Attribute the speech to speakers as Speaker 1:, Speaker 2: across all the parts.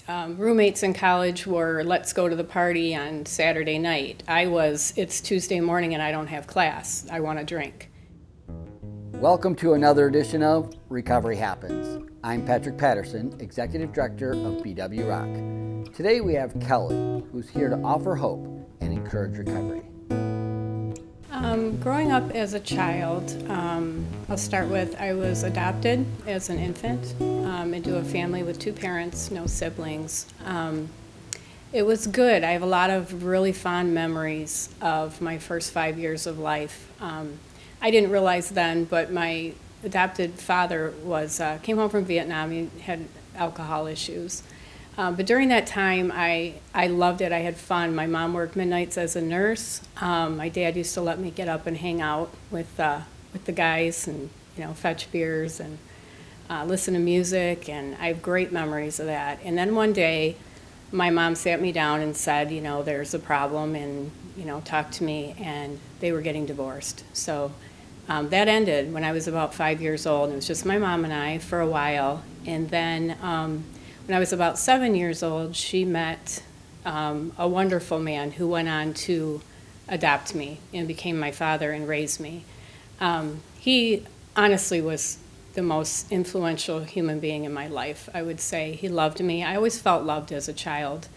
Speaker 1: Roommates in college were, let's go to the party on Saturday night. It's Tuesday morning and I don't have class. I want to drink.
Speaker 2: Welcome to another edition of Recovery Happens. I'm Patrick Patterson, Executive Director of BWROC. Today we have Kelly, who's here to offer hope and encourage recovery.
Speaker 1: Growing up as a child, I'll start with I was adopted as an infant into a family with two parents, no siblings. It was good. I have a lot of really fond memories of my first 5 years of life. I didn't realize then, but my adopted father came home from Vietnam. He had alcohol issues. But during that time, I loved it. I had fun. My mom worked midnights as a nurse. My dad used to let me get up and hang out with the guys and fetch beers and listen to music. And I have great memories of that. And then one day, my mom sat me down and said, there's a problem, and talked to me. And they were getting divorced. So that ended when I was about 5 years old. It was just my mom and I for a while. And then when I was about 7 years old, she met a wonderful man who went on to adopt me and became my father and raised me. He honestly was the most influential human being in my life, I would say. He loved me. I always felt loved as a child.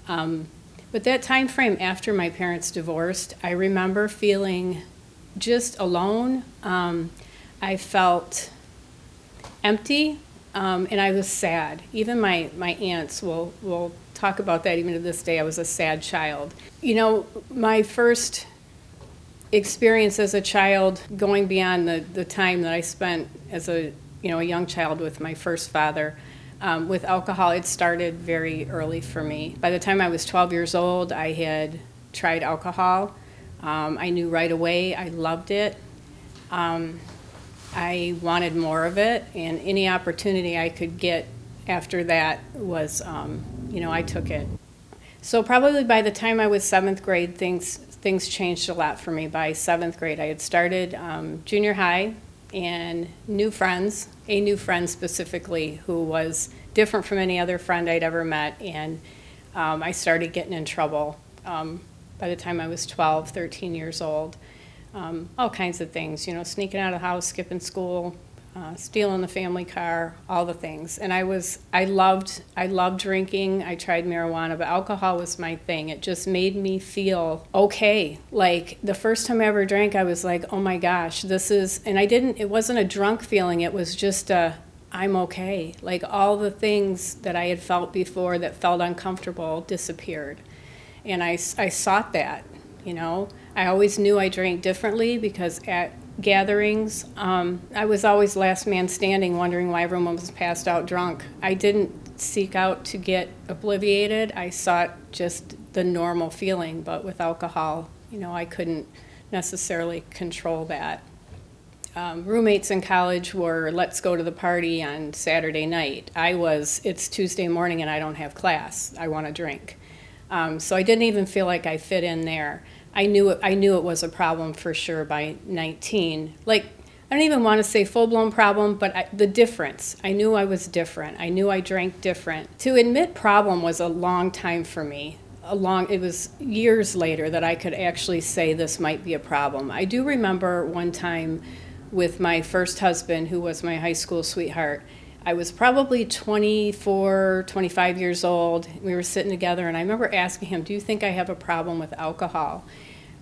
Speaker 1: But that time frame after my parents divorced, I remember feeling just alone. I felt empty. And I was sad. Even my aunts will talk about that even to this day. I was a sad child. My first experience as a child, going beyond the time that I spent as a young child with my first father, with alcohol, it started very early for me. By the time I was 12 years old, I had tried alcohol. I knew right away I loved it. I wanted more of it, and any opportunity I could get after that was, I took it. So probably by the time I was seventh grade, things changed a lot for me. By seventh grade, I had started junior high and a new friend specifically who was different from any other friend I'd ever met, and I started getting in trouble by the time I was 12, 13 years old. All kinds of things, sneaking out of the house, skipping school, stealing the family car, all the things. And I loved drinking. I tried marijuana, but alcohol was my thing. It just made me feel okay. Like the first time I ever drank, I was like, oh my gosh, it wasn't a drunk feeling. It was just I'm okay. Like all the things that I had felt before that felt uncomfortable disappeared. And I sought that, I always knew I drank differently because at gatherings, I was always last man standing, wondering why everyone was passed out drunk. I didn't seek out to get obliviated. I sought just the normal feeling, but with alcohol, I couldn't necessarily control that. Roommates in college were, let's go to the party on Saturday night. It's Tuesday morning and I don't have class. I want to drink. So I didn't even feel like I fit in there. I knew it was a problem for sure by 19. Like, I don't even want to say full-blown problem, but the difference. I knew I was different. I knew I drank different. To admit problem was a long time for me. It was years later that I could actually say this might be a problem. I do remember one time with my first husband, who was my high school sweetheart. I was probably 24, 25 years old. We were sitting together, and I remember asking him, do you think I have a problem with alcohol,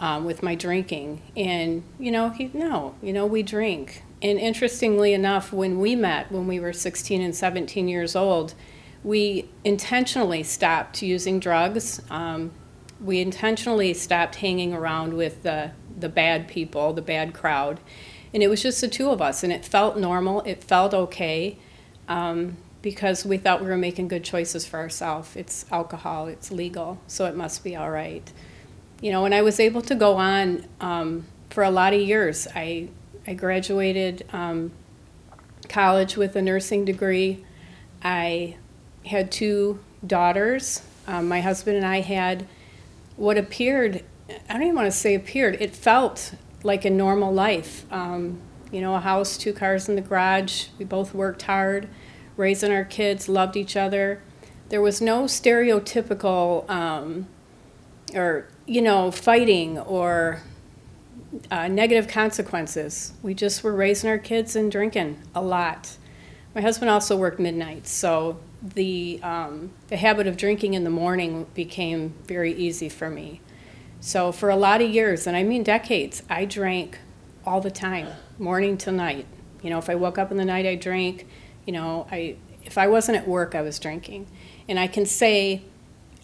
Speaker 1: with my drinking? And, we drink. And interestingly enough, when we met, when we were 16 and 17 years old, we intentionally stopped using drugs. We intentionally stopped hanging around with the bad people, the bad crowd. And it was just the two of us, and it felt normal. It felt okay. Because we thought we were making good choices for ourselves. It's alcohol, it's legal, so it must be all right. And I was able to go on for a lot of years. I graduated college with a nursing degree. I had two daughters. My husband and I had what appeared, I don't even want to say appeared, it felt like a normal life. A house, 2 cars in the garage. We both worked hard, raising our kids, loved each other. There was no stereotypical, or, fighting or negative consequences. We just were raising our kids and drinking a lot. My husband also worked midnights, so the habit of drinking in the morning became very easy for me. So for a lot of years, and I mean decades, I drank all the time, morning to night. If I woke up in the night, I drank. If I wasn't at work, I was drinking. And I can say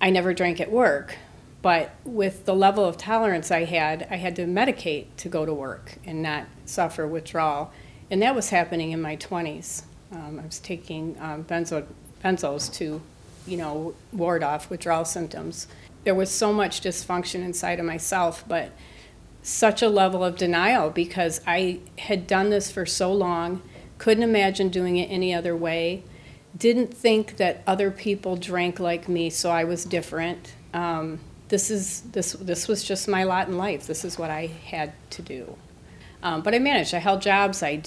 Speaker 1: I never drank at work, but with the level of tolerance I had to medicate to go to work and not suffer withdrawal. And that was happening in my 20s. I was taking benzos to, ward off withdrawal symptoms. There was so much dysfunction inside of myself, but such a level of denial because I had done this for so long, couldn't imagine doing it any other way, didn't think that other people drank like me, so I was different. This was just my lot in life. This is what I had to do. But I managed. I held jobs. I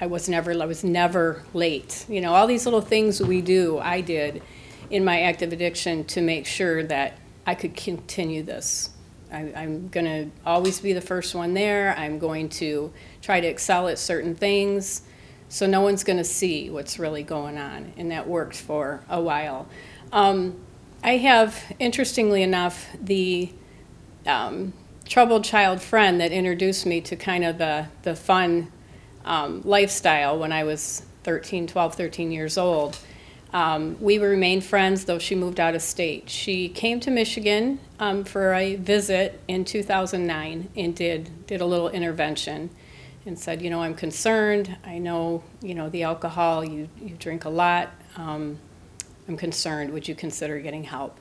Speaker 1: was never late. All these little things we do, I did in my active addiction to make sure that I could continue this. I'm going to always be the first one there. I'm going to try to excel at certain things, so no one's going to see what's really going on. And that worked for a while. I have, interestingly enough, the troubled child friend that introduced me to kind of the fun lifestyle when I was 12, 13 years old. We remained friends, though she moved out of state. She came to Michigan for a visit in 2009 and did a little intervention and said, I'm concerned. I know, the alcohol, you drink a lot. I'm concerned. Would you consider getting help?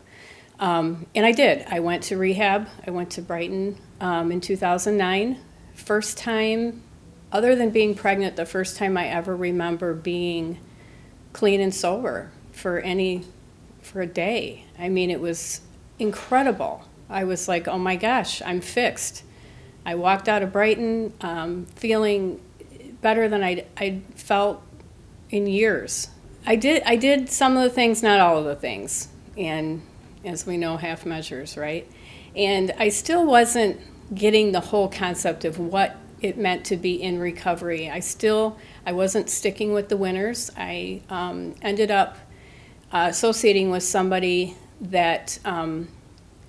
Speaker 1: And I did. I went to rehab. I went to Brighton in 2009. First time, other than being pregnant, the first time I ever remember being clean and sober for a day. I mean, it was incredible. I was like, oh my gosh, I'm fixed. I walked out of Brighton feeling better than I'd felt in years. I did some of the things, not all of the things. And as we know, half measures, right? And I still wasn't getting the whole concept of what it meant to be in recovery. I wasn't sticking with the winners. I ended up associating with somebody that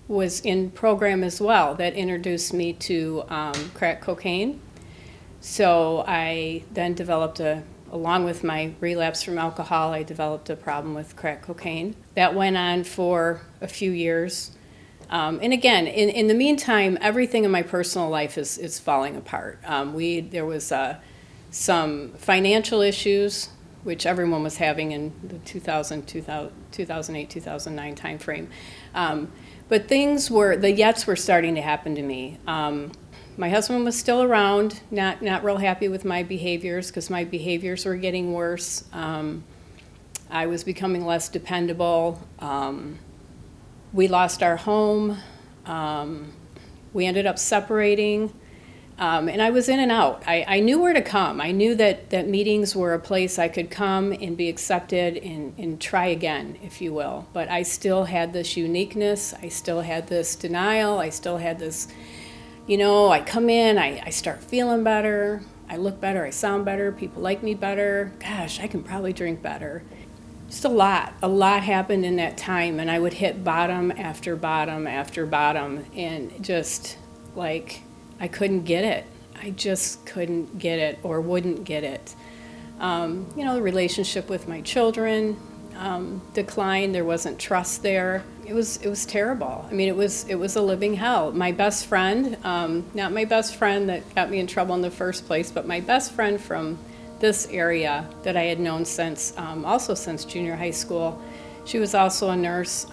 Speaker 1: was in program as well that introduced me to crack cocaine. So I then developed along with my relapse from alcohol, I developed a problem with crack cocaine. That went on for a few years. And again, in the meantime, everything in my personal life is falling apart. There was some financial issues, which everyone was having in the 2008, 2009 timeframe. But the yets were starting to happen to me. My husband was still around, not real happy with my behaviors because my behaviors were getting worse. I was becoming less dependable. We lost our home. We ended up separating. And I was in and out. I knew where to come. I knew that meetings were a place I could come and be accepted and try again, if you will. But I still had this uniqueness. I still had this denial. I still had this, I come in, I start feeling better. I look better. I sound better. People like me better. Gosh, I can probably drink better. Just a lot happened in that time, and I would hit bottom after bottom after bottom, and just like I couldn't get it. I just couldn't get it or wouldn't get it. The relationship with my children declined. There wasn't trust there. It was terrible. I mean, it was a living hell. My best friend, not my best friend that got me in trouble in the first place, but my best friend from this area that I had known since junior high school. She was also a nurse.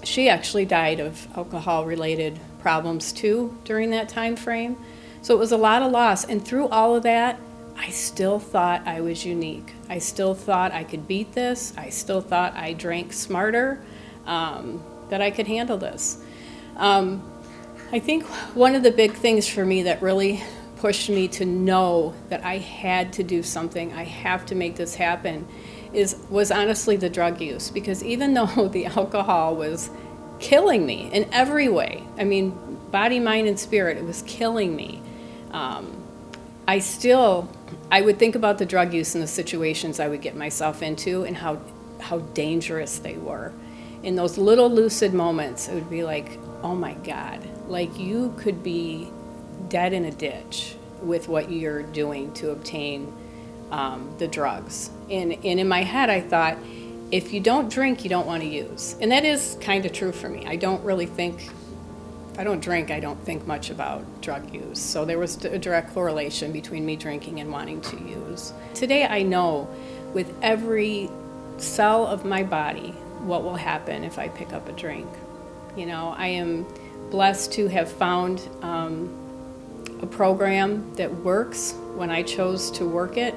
Speaker 1: She actually died of alcohol-related problems too during that time frame. So it was a lot of loss. And through all of that, I still thought I was unique. I still thought I could beat this. I still thought I drank smarter, that I could handle this. I think one of the big things for me that really pushed me to know that I had to do something, I have to make this happen, was honestly the drug use, because even though the alcohol was killing me in every way, I mean, body, mind, and spirit, it was killing me. I would think about the drug use and the situations I would get myself into and how dangerous they were. In those little lucid moments, it would be like, oh my God, like you could be dead in a ditch with what you're doing to obtain the drugs. And in my head, I thought, if you don't drink, you don't want to use. And that is kind of true for me. I don't really think, if I don't drink, I don't think much about drug use. So there was a direct correlation between me drinking and wanting to use. Today I know with every cell of my body what will happen if I pick up a drink. You know, I am blessed to have found a program that works when I chose to work it.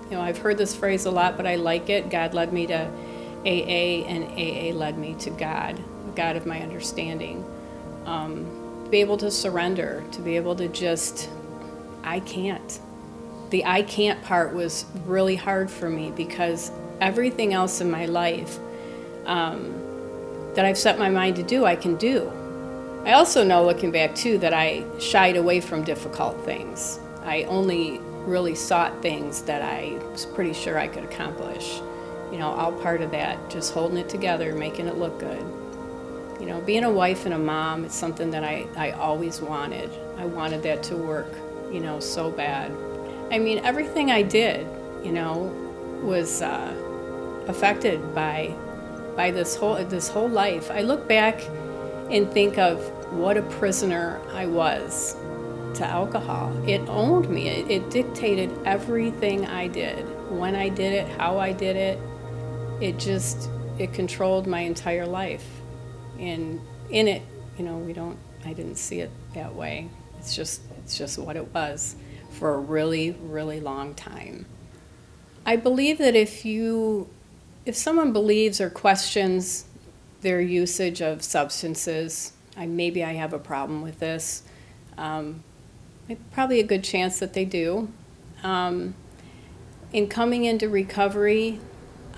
Speaker 1: You know, I've heard this phrase a lot, but I like it. God led me to AA, and AA led me to God, the God of my understanding. To be able to surrender, to be able to just, I can't. The I can't part was really hard for me, because everything else in my life that I've set my mind to do, I can do. I also know, looking back too, that I shied away from difficult things. I only really sought things that I was pretty sure I could accomplish. You know, all part of that, just holding it together, making it look good. You know, being a wife and a mom is something that I always wanted. I wanted that to work, you know, so bad. I mean, everything I did, you know, was affected by this whole life. I look back and think of what a prisoner I was to alcohol. It owned me. It dictated everything I did, when I did it, how I did it. It controlled my entire life. And in it, you know, I didn't see it that way. It's just what it was for a really, really long time. I believe that if someone believes or questions their usage of substances, maybe I have a problem with this. Probably a good chance that they do. In coming into recovery,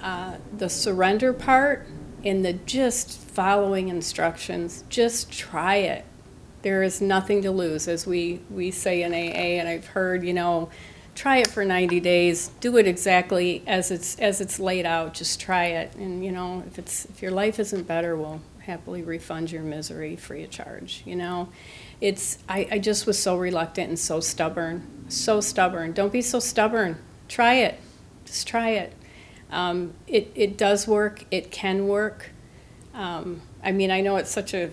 Speaker 1: the surrender part and the just following instructions, just try it. There is nothing to lose, as we say in AA, and I've heard, you know, try it for 90 days, do it exactly as it's laid out, just try it. And, you know, if your life isn't better, we'll happily refund your misery free of charge, you know. I just was so reluctant and so stubborn. Don't be so stubborn. Try it. Just try it. It does work. It can work. I mean, I know it's such a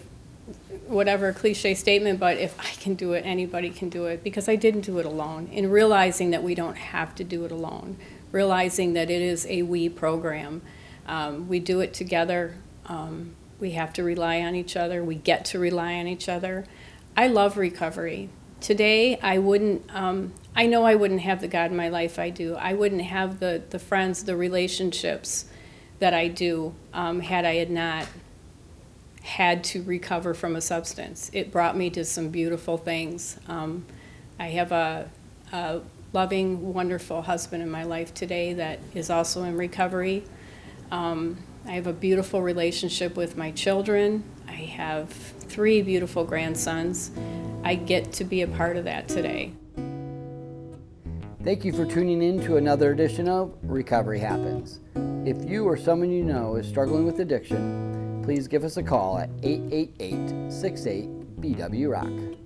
Speaker 1: whatever cliche statement, but if I can do it, anybody can do it, because I didn't do it alone. And realizing that we don't have to do it alone, realizing that it is a we program. We do it together. We have to rely on each other. We get to rely on each other. I love recovery. Today, I know I wouldn't have the God in my life I do. I wouldn't have the friends, the relationships that I do had I had not had to recover from a substance. It brought me to some beautiful things. I have a loving, wonderful husband in my life today that is also in recovery. I have a beautiful relationship with my children. I have 3 beautiful grandsons. I get to be a part of that today.
Speaker 2: Thank you for tuning in to another edition of Recovery Happens. If you or someone you know is struggling with addiction, please give us a call at 888-68-BWROC.